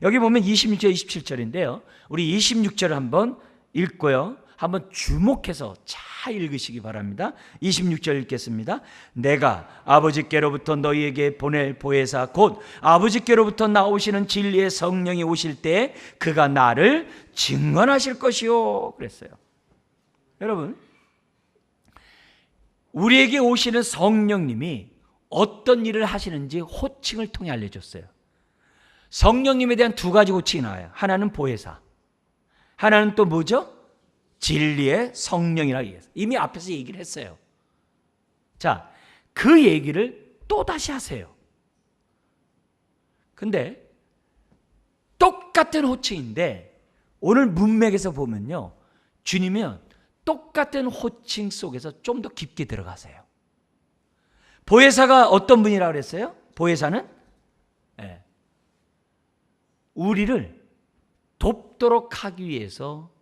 여기 보면 26절, 27절인데요. 우리 26절을 한번 읽고요. 한번 주목해서 잘 읽으시기 바랍니다. 26절 읽겠습니다. 내가 아버지께로부터 너희에게 보낼 보혜사 곧 아버지께로부터 나오시는 진리의 성령이 오실 때 그가 나를 증언하실 것이요. 그랬어요. 여러분, 우리에게 오시는 성령님이 어떤 일을 하시는지 호칭을 통해 알려줬어요. 성령님에 대한 두 가지 호칭이 나와요. 하나는 보혜사, 하나는 또 뭐죠? 진리의 성령이라고 얘기했어요. 이미 앞에서 얘기를 했어요. 자, 그 얘기를 또 다시 하세요. 근데 똑같은 호칭인데 오늘 문맥에서 보면요, 주님은 똑같은 호칭 속에서 좀 더 깊게 들어가세요. 보혜사가 어떤 분이라고 그랬어요? 보혜사는 우리를 돕도록 하기 위해서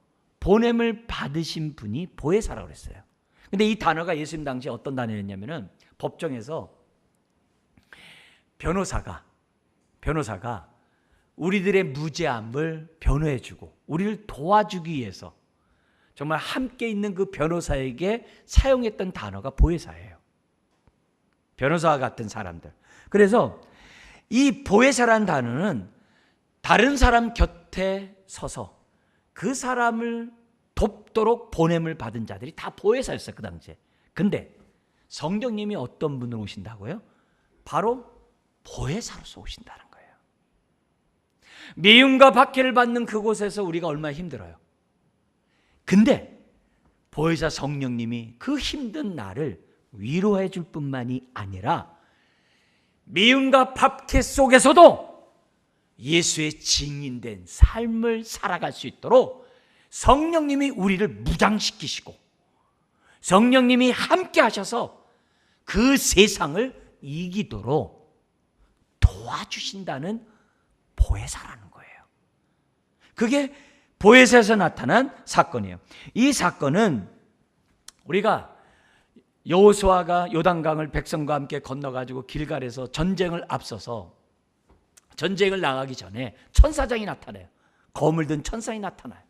보냄을 받으신 분이 보혜사라고 그랬어요. 근데 이 단어가 예수님 당시에 어떤 단어였냐면은 법정에서 변호사가 우리들의 무죄함을 변호해주고 우리를 도와주기 위해서 정말 함께 있는 그 변호사에게 사용했던 단어가 보혜사예요. 변호사와 같은 사람들. 그래서 이 보혜사라는 단어는 다른 사람 곁에 서서 그 사람을 돕도록 보냄을 받은 자들이 다 보혜사였어요, 그 당시에. 근데 성령님이 어떤 분으로 오신다고요? 바로 보혜사로서 오신다는 거예요. 미움과 박해를 받는 그곳에서 우리가 얼마나 힘들어요. 근데 보혜사 성령님이 그 힘든 나를 위로해 줄 뿐만이 아니라 미움과 박해 속에서도 예수의 증인된 삶을 살아갈 수 있도록 성령님이 우리를 무장시키시고 성령님이 함께 하셔서 그 세상을 이기도록 도와주신다는 보혜사라는 거예요. 그게 보혜사에서 나타난 사건이에요. 이 사건은 우리가 여호수아가 요단강을 백성과 함께 건너가지고 길갈에서 전쟁을 앞서서 전쟁을 나가기 전에 천사장이 나타나요. 검을 든 천사이 나타나요.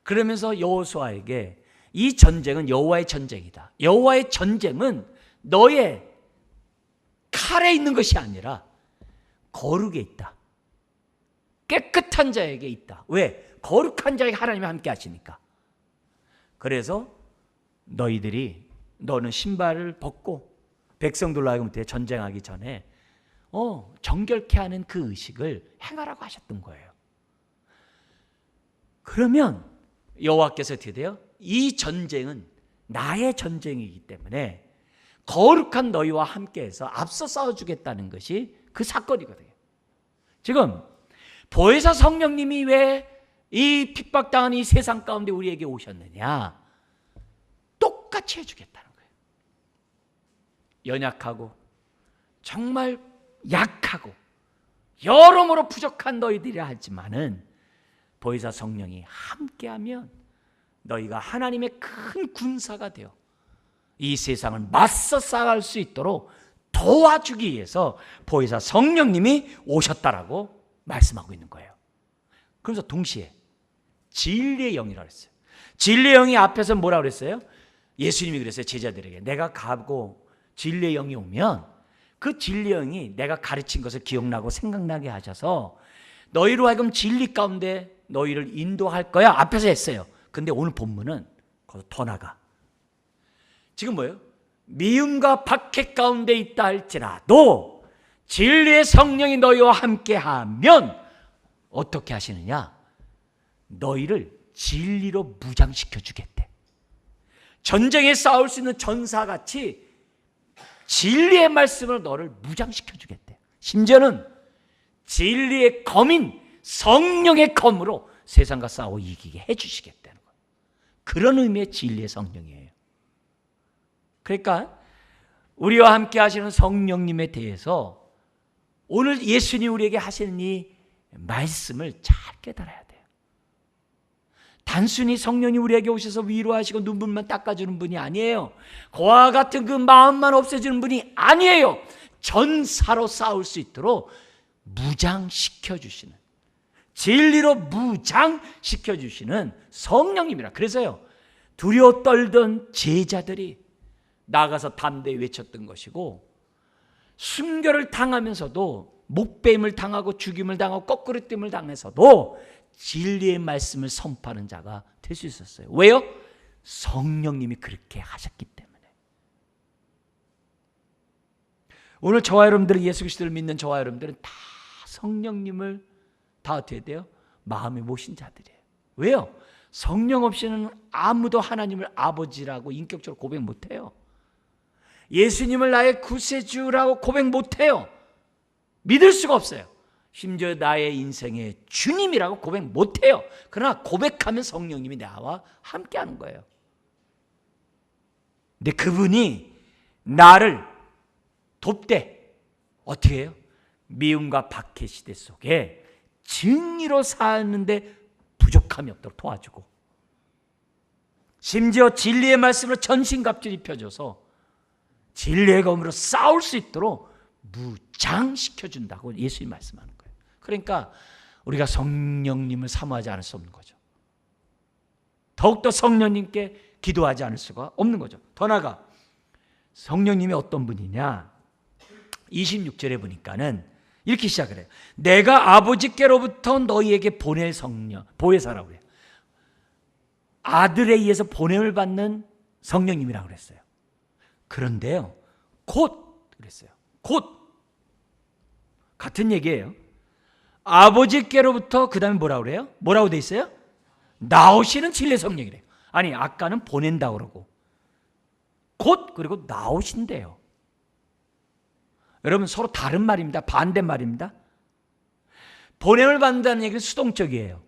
그러면서 여호수아에게 이 전쟁은 여호와의 전쟁이다. 여호와의 전쟁은 너의 칼에 있는 것이 아니라 거룩에 있다. 깨끗한 자에게 있다. 왜? 거룩한 자에게 하나님이 함께 하시니까. 그래서 너는 신발을 벗고 백성들로 하여금 전쟁하기 전에 정결케 하는 그 의식을 행하라고 하셨던 거예요. 그러면 여호와께서 어떻게 돼요? 이 전쟁은 나의 전쟁이기 때문에 거룩한 너희와 함께해서 앞서 싸워주겠다는 것이 그 사건이거든요. 지금 보혜사 성령님이 왜 이 핍박당한 이 세상 가운데 우리에게 오셨느냐? 똑같이 해주겠다는 거예요. 연약하고 정말 약하고 여러모로 부족한 너희들이라 하지만은 보혜사 성령이 함께하면 너희가 하나님의 큰 군사가 되어 이 세상을 맞서 싸울 수 있도록 도와주기 위해서 보혜사 성령님이 오셨다라고 말씀하고 있는 거예요. 그래서 동시에 진리의 영이라고 했어요. 진리의 영이 앞에서 뭐라고 그랬어요? 예수님이 그랬어요. 제자들에게 내가 가고 진리의 영이 오면 그 진리의 영이 내가 가르친 것을 기억나고 생각나게 하셔서 너희로 하여금 진리 가운데 너희를 인도할 거야. 앞에서 했어요. 근데 오늘 본문은 거기서 더 나가. 지금 뭐예요? 미움과 박해 가운데 있다 할지라도 진리의 성령이 너희와 함께하면 어떻게 하시느냐? 너희를 진리로 무장시켜 주겠대. 전쟁에 싸울 수 있는 전사같이 진리의 말씀으로 너를 무장시켜 주겠대. 심지어는 진리의 검인 성령의 검으로 세상과 싸워 이기게 해주시겠다는 거예요. 그런 의미의 진리의 성령이에요. 그러니까 우리와 함께 하시는 성령님에 대해서 오늘 예수님 우리에게 하시는 이 말씀을 잘 깨달아야 돼요. 단순히 성령이 우리에게 오셔서 위로하시고 눈물만 닦아주는 분이 아니에요. 그와 같은 그 마음만 없애주는 분이 아니에요. 전사로 싸울 수 있도록 무장시켜주시는, 진리로 무장시켜주시는 성령님이라. 그래서요, 두려워 떨던 제자들이 나가서 담대히 외쳤던 것이고, 순교를 당하면서도 목배임을 당하고 죽임을 당하고 거꾸로 뜸을 당해서도 진리의 말씀을 선포하는 자가 될 수 있었어요. 왜요? 성령님이 그렇게 하셨기 때문에. 오늘 저와 여러분들은, 예수 그리스도를 믿는 저와 여러분들은 다 성령님을 다 어떻게 돼요? 마음에 모신 자들이에요. 왜요? 성령 없이는 아무도 하나님을 아버지라고 인격적으로 고백 못해요. 예수님을 나의 구세주라고 고백 못해요. 믿을 수가 없어요. 심지어 나의 인생의 주님이라고 고백 못해요. 그러나 고백하면 성령님이 나와 함께하는 거예요. 근데 그분이 나를 돕되 어떻게 해요? 미움과 박해 시대 속에 증의로 사는데 부족함이 없도록 도와주고, 심지어 진리의 말씀으로 전신갑주를 입혀줘서 진리의 검으로 싸울 수 있도록 무장시켜준다고 예수님이 말씀하는 거예요. 그러니까 우리가 성령님을 사모하지 않을 수 없는 거죠. 더욱더 성령님께 기도하지 않을 수가 없는 거죠. 더 나아가 성령님이 어떤 분이냐, 26절에 보니까는 이렇게 시작을 해요. 내가 아버지께로부터 너희에게 보낼 성령, 보혜사라고 그래요. 아들에 의해서 보냄을 받는 성령님이라고 그랬어요. 그런데요, 곧 그랬어요. 곧 같은 얘기예요. 아버지께로부터 그 다음에 뭐라고 그래요? 뭐라고 돼 있어요? 나오시는 진리의 성령이래요. 아니, 아까는 보낸다고 그러고 곧 그리고 나오신대요. 여러분, 서로 다른 말입니다. 반대말입니다. 보냄을 받는다는 얘기는 수동적이에요.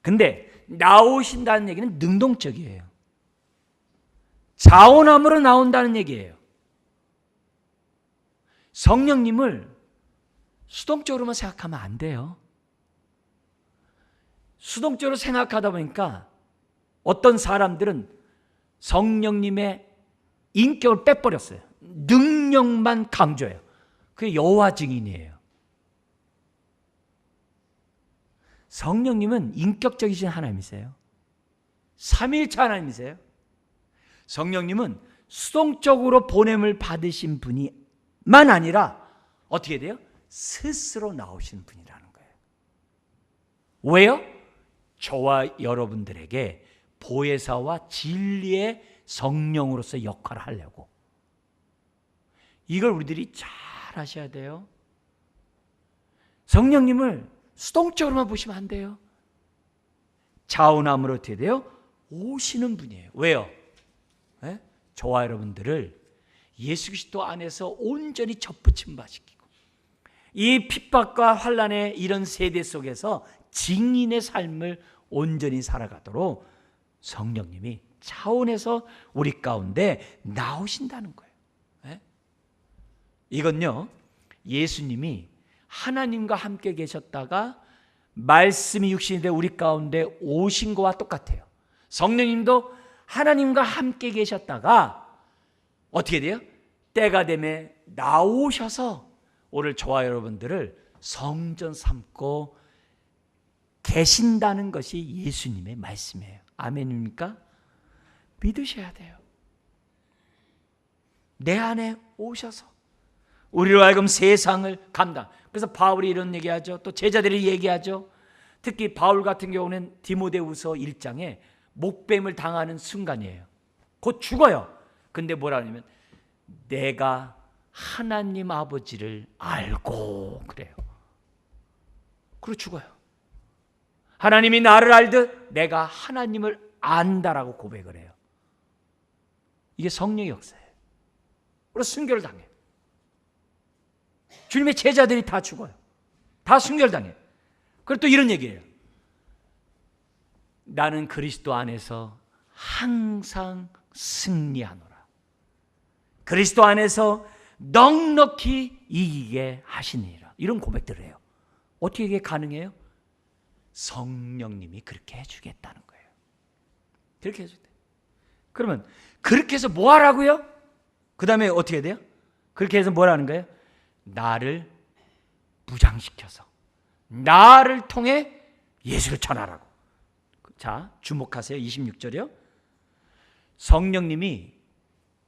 근데 나오신다는 얘기는 능동적이에요. 자원함으로 나온다는 얘기예요. 성령님을 수동적으로만 생각하면 안 돼요. 수동적으로 생각하다 보니까 어떤 사람들은 성령님의 인격을 빼버렸어요. 능력만 강조해요. 그게 여호와 증인이에요. 성령님은 인격적이신 하나님이세요. 삼위일체 하나님이세요. 성령님은 수동적으로 보냄을 받으신 분이만 아니라 어떻게 돼요? 스스로 나오신 분이라는 거예요. 왜요? 저와 여러분들에게 보혜사와 진리의 성령으로서 역할을 하려고. 이걸 우리들이 잘 하셔야 돼요. 성령님을 수동적으로만 보시면 안 돼요. 자원함으로 어떻게 돼요? 오시는 분이에요. 왜요? 네? 저와 여러분들을 예수 그리스도 안에서 온전히 접붙임 바시키고, 이 핍박과 환난의 이런 세대 속에서 증인의 삶을 온전히 살아가도록 성령님이 차원에서 우리 가운데 나오신다는 거예요. 네? 이건요, 예수님이 하나님과 함께 계셨다가 말씀이 육신이 되어 우리 가운데 오신 거와 똑같아요. 성령님도 하나님과 함께 계셨다가 어떻게 돼요? 때가 되면 나오셔서 오늘 저와 여러분들을 성전 삼고 계신다는 것이 예수님의 말씀이에요. 아멘입니까? 믿으셔야 돼요. 내 안에 오셔서 우리로 하여금 세상을 감당. 그래서 바울이 이런 얘기하죠. 또 제자들이 얘기하죠. 특히 바울 같은 경우는 디모데후서 1장에 목뱀을 당하는 순간이에요. 곧 죽어요. 근데 뭐라 하냐면 내가 하나님 아버지를 알고 그래요. 그리고 죽어요. 하나님이 나를 알듯 내가 하나님을 안다라고 고백을 해요. 이게 성령의 역사예요. 그래서 순교를 당해요. 주님의 제자들이 다 죽어요. 다 순교를 당해요. 그리고 또 이런 얘기예요. 나는 그리스도 안에서 항상 승리하노라. 그리스도 안에서 넉넉히 이기게 하시니라. 이런 고백들을 해요. 어떻게 이게 가능해요? 성령님이 그렇게 해주겠다는 거예요. 그렇게 해주겠다. 그러면 그렇게 해서 뭐 하라고요? 그 다음에 어떻게 돼요? 그렇게 해서 뭐라는 거예요? 나를 무장시켜서 나를 통해 예수를 전하라고. 자, 주목하세요. 26절이요. 성령님이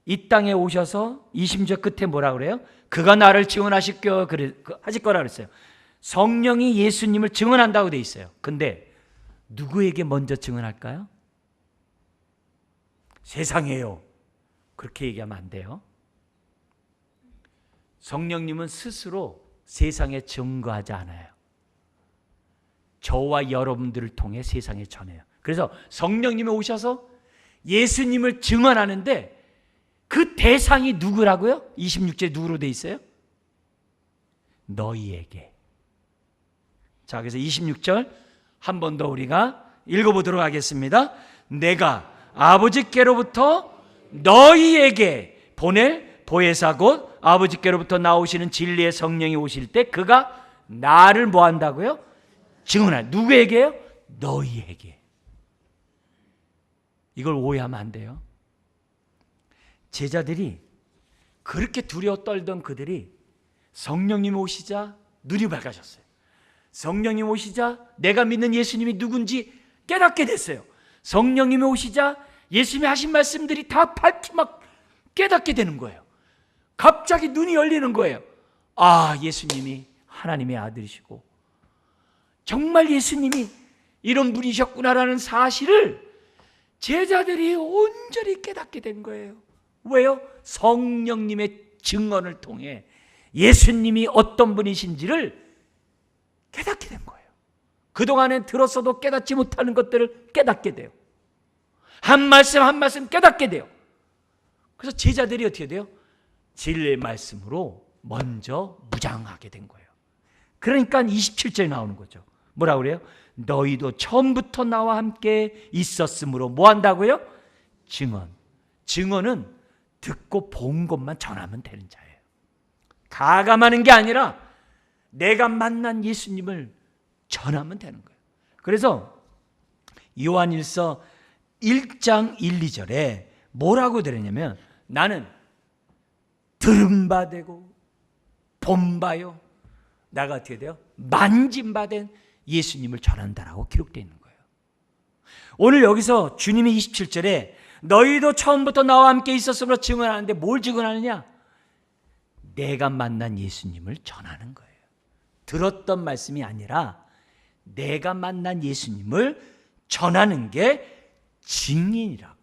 이 땅에 오셔서 20절 끝에 뭐라 그래요? 그가 나를 증언하실 거라 그랬어요. 성령이 예수님을 증언한다고 돼 있어요. 근데 누구에게 먼저 증언할까요? 세상에요. 그렇게 얘기하면 안 돼요. 성령님은 스스로 세상에 증거하지 않아요. 저와 여러분들을 통해 세상에 전해요. 그래서 성령님이 오셔서 예수님을 증언하는데 그 대상이 누구라고요? 26절에 누구로 돼 있어요? 너희에게. 자, 그래서 26절 한 번 더 우리가 읽어보도록 하겠습니다. 내가 아버지께로부터 너희에게 보낼 보혜사 곧 아버지께로부터 나오시는 진리의 성령이 오실 때 그가 나를 뭐 한다고요? 증언할. 누구에게요? 너희에게. 이걸 오해하면 안 돼요. 제자들이 그렇게 두려워 떨던 그들이 성령님이 오시자 눈이 밝아졌어요. 성령님이 오시자 내가 믿는 예수님이 누군지 깨닫게 됐어요. 성령님이 오시자 예수님이 하신 말씀들이 다 밝히 막 깨닫게 되는 거예요. 갑자기 눈이 열리는 거예요. 아, 예수님이 하나님의 아들이시고 정말 예수님이 이런 분이셨구나라는 사실을 제자들이 온전히 깨닫게 된 거예요. 왜요? 성령님의 증언을 통해 예수님이 어떤 분이신지를 깨닫게 된 거예요. 그동안엔 들었어도 깨닫지 못하는 것들을 깨닫게 돼요. 한 말씀 한 말씀 깨닫게 돼요. 그래서 제자들이 어떻게 돼요? 진리의 말씀으로 먼저 무장하게 된 거예요. 그러니까 27절에 나오는 거죠. 뭐라고 그래요? 너희도 처음부터 나와 함께 있었으므로 뭐 한다고요? 증언. 증언은 듣고 본 것만 전하면 되는 자예요. 가감하는 게 아니라 내가 만난 예수님을 전하면 되는 거예요. 그래서 요한일서 1장 1, 2절에 뭐라고 들었냐면 나는 들은 바 되고 본 바요. 나가 어떻게 돼요? 만진 바 된 예수님을 전한다라고 기록되어 있는 거예요. 오늘 여기서 주님이 27절에 너희도 처음부터 나와 함께 있었으므로 증언하는데 뭘 증언하느냐? 내가 만난 예수님을 전하는 거예요. 들었던 말씀이 아니라 내가 만난 예수님을 전하는 게 증인이라고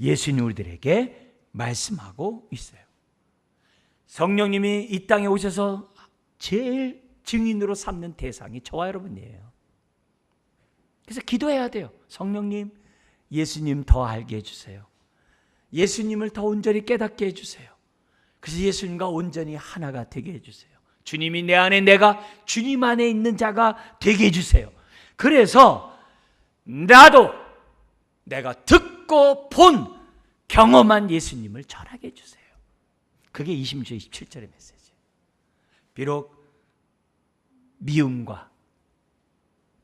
예수님 우리들에게 말씀하고 있어요. 성령님이 이 땅에 오셔서 제일 증인으로 삼는 대상이 저와 여러분이에요. 그래서 기도해야 돼요. 성령님, 예수님 더 알게 해주세요. 예수님을 더 온전히 깨닫게 해주세요. 그래서 예수님과 온전히 하나가 되게 해주세요. 주님이 내 안에, 내가 주님 안에 있는 자가 되게 해주세요. 그래서 나도 내가 듣고 본 경험한 예수님을 전하게 해주세요. 그게 26절, 27절의 메시지예요. 비록 미움과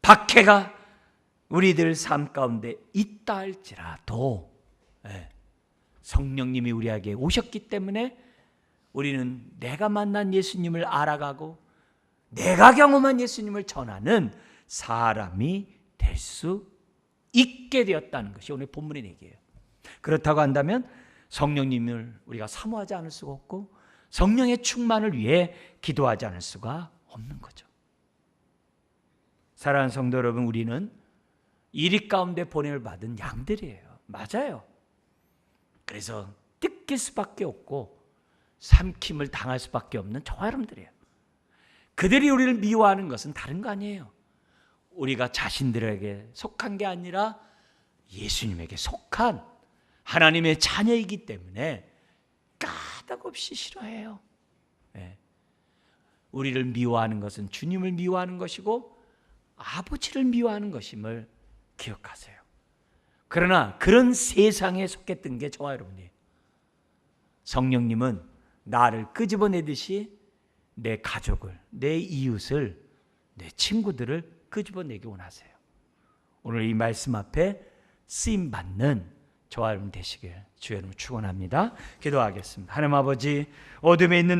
박해가 우리들 삶 가운데 있다 할지라도 성령님이 우리에게 오셨기 때문에 우리는 내가 만난 예수님을 알아가고 내가 경험한 예수님을 전하는 사람이 될 수 있게 되었다는 것이 오늘 본문의 얘기예요. 그렇다고 한다면 성령님을 우리가 사모하지 않을 수가 없고 성령의 충만을 위해 기도하지 않을 수가 없는 거죠. 사랑하는 성도 여러분, 우리는 이리 가운데 보냄을 받은 양들이에요. 맞아요. 그래서 뜯길 수밖에 없고 삼킴을 당할 수밖에 없는 저와 여러분들이에요. 그들이 우리를 미워하는 것은 다른 거 아니에요. 우리가 자신들에게 속한 게 아니라 예수님에게 속한 하나님의 자녀이기 때문에 까닭없이 싫어해요. 네. 우리를 미워하는 것은 주님을 미워하는 것이고 아버지를 미워하는 것임을 기억하세요. 그러나 그런 세상에 속했던 게 저와 여러분이에요. 성령님은 나를 끄집어내듯이 내 가족을, 내 이웃을, 내 친구들을 끄집어내기 원하세요. 오늘 이 말씀 앞에 쓰임받는 저와 여러분 되시길 주의 이름으로 축원합니다. 기도하겠습니다. 하나님 아버지, 어둠에 있는